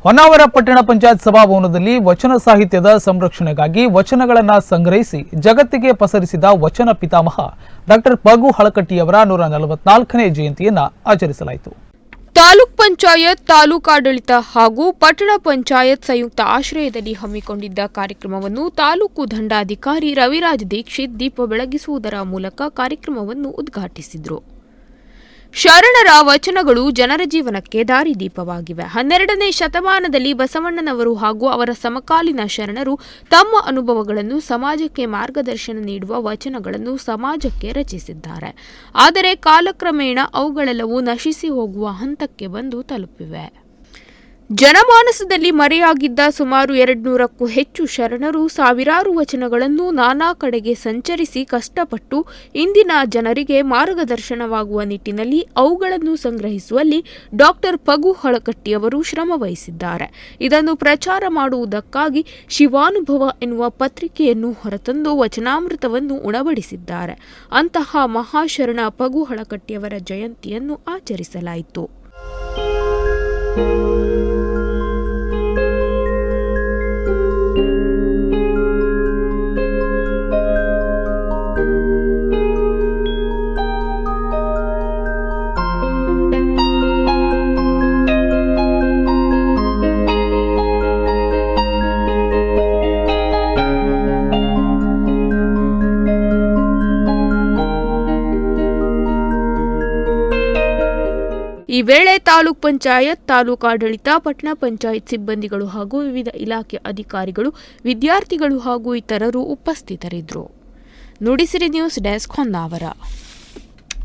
ಹೊನ್ನಾವರ ಪಟ್ಟಣ ಪಂಚಾಯತ್ ಸಭಾಭವನದಲ್ಲಿ ವಚನ ಸಾಹಿತ್ಯದ ಸಂರಕ್ಷಣೆಗಾಗಿ ವಚನಗಳನ್ನು ಸಂಗ್ರಹಿಸಿ ಜಗತ್ತಿಗೆ ಪಸರಿಸಿದ ವಚನ ಪಿತಾಮಹ ಡಾಕ್ಟರ್ ಪಗು ಹಳಕಟ್ಟಿಯವರ 144ನೇ ಜಯಂತಿಯನ್ನು ಆಚರಿಸಲಾಯಿತು. ತಾಲೂಕ್ ಪಂಚಾಯತ್, ತಾಲೂಕಾಡಳಿತ ಹಾಗೂ ಪಟ್ಟಣ ಪಂಚಾಯತ್ ಸಂಯುಕ್ತ ಆಶ್ರಯದಲ್ಲಿ ಹಮ್ಮಿಕೊಂಡಿದ್ದ ಕಾರ್ಯಕ್ರಮವನ್ನು ತಾಲೂಕು ದಂಡಾಧಿಕಾರಿ ರವಿರಾಜ್ ದೀಕ್ಷಿತ್ ದೀಪ ಬೆಳಗಿಸುವುದರ ಮೂಲಕ ಕಾರ್ಯಕ್ರಮವನ್ನು ಉದ್ಘಾಟಿಸಿದರು. ಶರಣರ ವಚನಗಳು ಜನರ ಜೀವನಕ್ಕೆ ದಾರಿದೀಪವಾಗಿವೆ. 12ನೇ ಶತಮಾನದಲ್ಲಿ ಬಸವಣ್ಣನವರು ಹಾಗೂ ಅವರ ಸಮಕಾಲೀನ ಶರಣರು ತಮ್ಮ ಅನುಭವಗಳನ್ನು ಸಮಾಜಕ್ಕೆ ಮಾರ್ಗದರ್ಶನ ನೀಡುವ ವಚನಗಳನ್ನು ಸಮಾಜಕ್ಕೆ ರಚಿಸಿದ್ದಾರೆ. ಆದರೆ ಕಾಲಕ್ರಮೇಣ ಅವುಗಳೆಲ್ಲವೂ ನಶಿಸಿ ಹೋಗುವ ಹಂತಕ್ಕೆ ಬಂದು ತಲುಪಿವೆ. ಜನಮಾನಸದಲ್ಲಿ ಮರೆಯಾಗಿದ್ದ ಸುಮಾರು 200ಕ್ಕೂ ಹೆಚ್ಚು ಶರಣರು ಸಾವಿರಾರು ವಚನಗಳನ್ನು ನಾನಾ ಕಡೆಗೆ ಸಂಚರಿಸಿ ಕಷ್ಟಪಟ್ಟು ಇಂದಿನ ಜನರಿಗೆ ಮಾರ್ಗದರ್ಶನವಾಗುವ ನಿಟ್ಟಿನಲ್ಲಿ ಅವುಗಳನ್ನು ಸಂಗ್ರಹಿಸುವಲ್ಲಿ ಡಾಕ್ಟರ್ ಪಗು ಹಳಕಟ್ಟಿಯವರು ಶ್ರಮವಹಿಸಿದ್ದಾರೆ. ಇದನ್ನು ಪ್ರಚಾರ ಮಾಡುವುದಕ್ಕಾಗಿ ಶಿವಾನುಭವ ಎನ್ನುವ ಪತ್ರಿಕೆಯನ್ನು ಹೊರತಂದು ವಚನಾಮೃತವನ್ನು ಉಣಬಡಿಸಿದ್ದಾರೆ. ಅಂತಹ ಮಹಾಶರಣ ಪಗು ಹಳಕಟ್ಟಿಯವರ ಜಯಂತಿಯನ್ನು ಆಚರಿಸಲಾಯಿತು. ಈ ವೇಳೆ ತಾಲೂಕ್ ಪಂಚಾಯತ್, ತಾಲೂಕಾಡಳಿತ, ಪಟ್ಟಣ ಪಂಚಾಯತ್ ಸಿಬ್ಬಂದಿಗಳು ಹಾಗೂ ವಿವಿಧ ಇಲಾಖೆ ಅಧಿಕಾರಿಗಳು, ವಿದ್ಯಾರ್ಥಿಗಳು ಹಾಗೂ ಇತರರು ಉಪಸ್ಥಿತರಿದ್ದರು. Nudisiri news desk Honnavar.